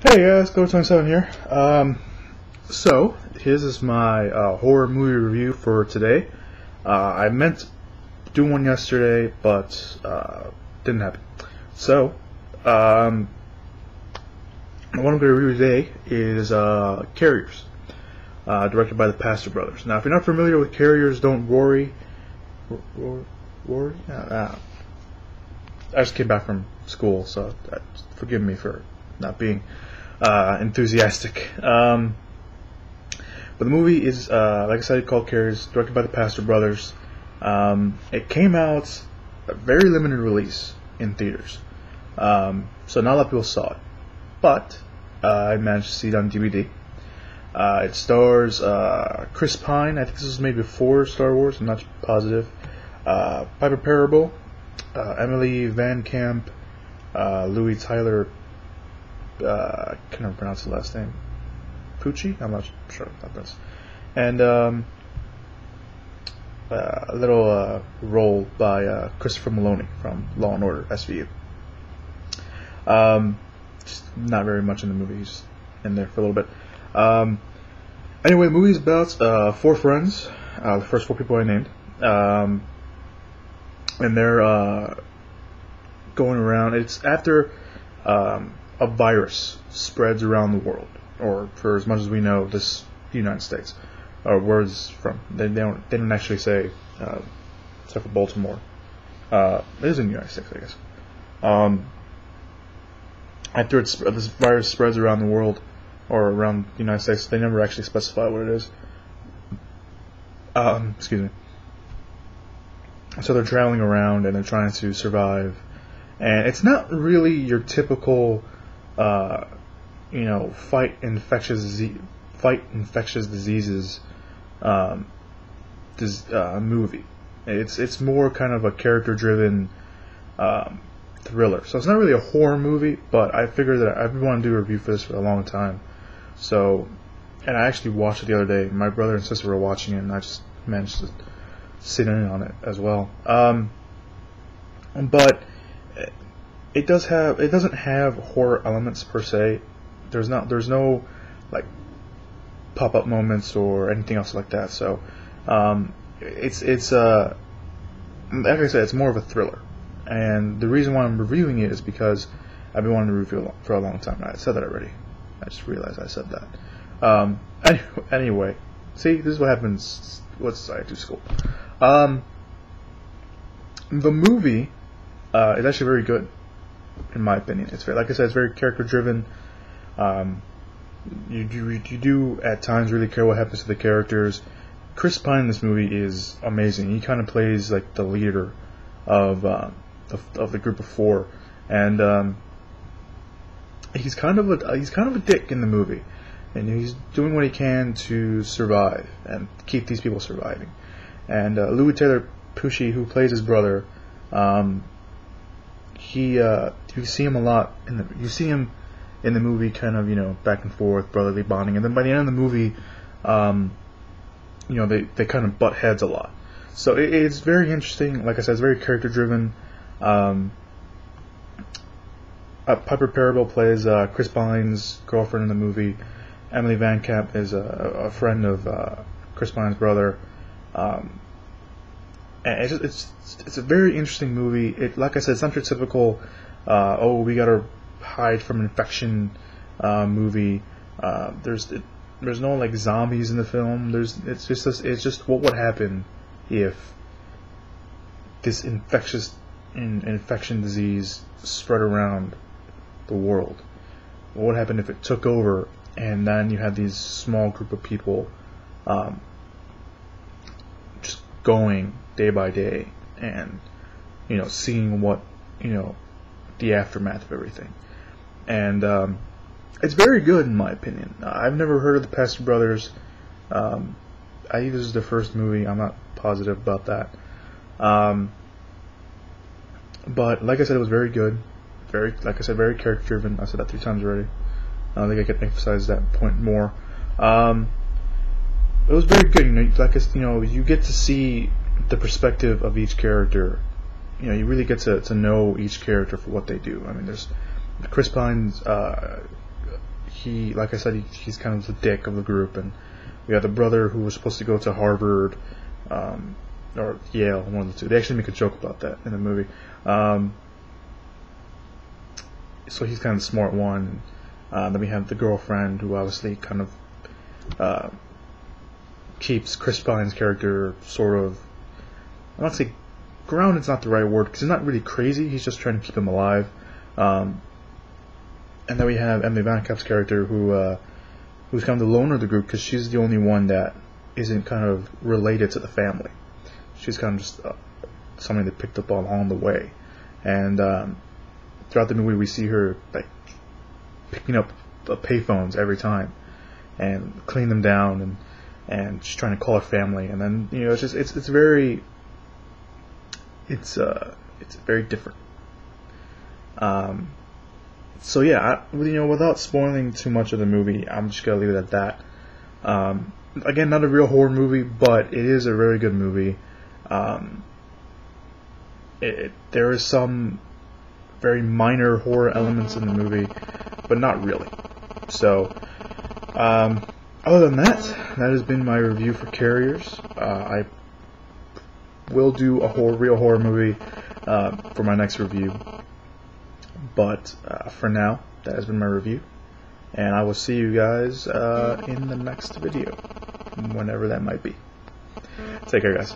Hey guys, Go27 here. So, here's is my horror movie review for today. I meant to do one yesterday, but didn't happen. So, what I'm going to review today is Carriers, directed by the Pastor Brothers. Now, if you're not familiar with Carriers, don't worry. Worry? I just came back from school, so forgive me for not being enthusiastic. But the movie is, like I said, called Carriers, directed by the Pastor Brothers. It came out a very limited release in theaters, so not a lot of people saw it. But I managed to see it on DVD. It stars Chris Pine. I think this was made before Star Wars. I'm not positive. Piper Perabo, Emily Van Camp, Louis Tyler. I can't remember pronounce the last name. Pucci? I'm not sure about this. And a little role by Christopher Maloney from Law and Order SVU. Just not very much in the movie. He's in there for a little bit. Anyway, the movie is about four friends. The first four people I named. And they're going around. It's after a virus spreads around the world, or for as much as we know, the United States, or where it's from. They don't actually say, except for Baltimore. It is in the United States, I guess. After this virus spreads around the world, or around the United States, they never actually specify what it is. Excuse me. So they're traveling around and they're trying to survive, and it's not really your typical fight infectious diseases movie. It's more kind of a character-driven thriller. So it's not really a horror movie, but I figured that I've been wanting to do a review for this for a long time. So, and I actually watched it the other day. My brother and sister were watching it, and I just managed to sit in on it as well. But it doesn't have horror elements per se. There's no like pop-up moments or anything else like that. So it's like I said, it's more of a thriller. And the reason why I'm reviewing it is because I've been wanting to review it for a long time. I said that already. I just realized I said that. Anyway, see, this is what happens. What's I do school? The movie is actually very good, in my opinion. It's very, like I said, it's very character driven. You do at times really care what happens to the characters. Chris Pine in this movie is amazing. He kind of plays like the leader of the group of four, and he's kind of a dick in the movie, and he's doing what he can to survive and keep these people surviving. And Louis Taylor Pucci, who plays his brother, you see him a lot you see him in the movie, kind of back and forth, brotherly bonding, and then by the end of the movie, they kind of butt heads a lot. So it's very interesting. Like I said, it's very character driven. Piper Perabo plays Chris Pine's girlfriend in the movie. Emily Van Camp is a friend of Chris Pine's brother. And it's a very interesting movie. Like I said, it's not your typical we gotta hide from infection movie. There's no like zombies in the film. It's just what would happen if this infection disease spread around the world. What would happen if it took over, and then you had these small group of people just going day by day, and seeing what the aftermath of everything. And it's very good in my opinion. I've never heard of the Pastor Brothers. I think this is their first movie. I'm not positive about that. But like I said, it was very good. Very character driven. I said that 3 times already. I don't think I could emphasize that point more. It was very good. You get to see the perspective of each character. You really get to know each character for what they do. I mean, there's Chris Pine's he, like I said, he's kind of the dick of the group, and we got the brother who was supposed to go to Harvard, or Yale, one of the two. They actually make a joke about that in the movie. So he's kind of the smart one. Then we have the girlfriend who obviously kind of keeps Chris Pine's character sort of, I'm not saying grounded's not the right word, because he's not really crazy, he's just trying to keep him alive. And then we have Emily VanCamp's character who's kind of the loner of the group, because she's the only one that isn't kind of related to the family. She's kind of just something they picked up along the way. And throughout the movie we see her like picking up payphones every time and cleaning them down, and she's trying to call her family, and then it's very different. So yeah, without spoiling too much of the movie, I'm just gonna leave it at that. Again, not a real horror movie, but it is a very good movie. There is some very minor horror elements in the movie, but not really. So, other than that, that has been my review for Carriers. I will do a real horror movie for my next review, but for now, that has been my review, and I will see you guys in the next video, whenever that might be. Take care, guys.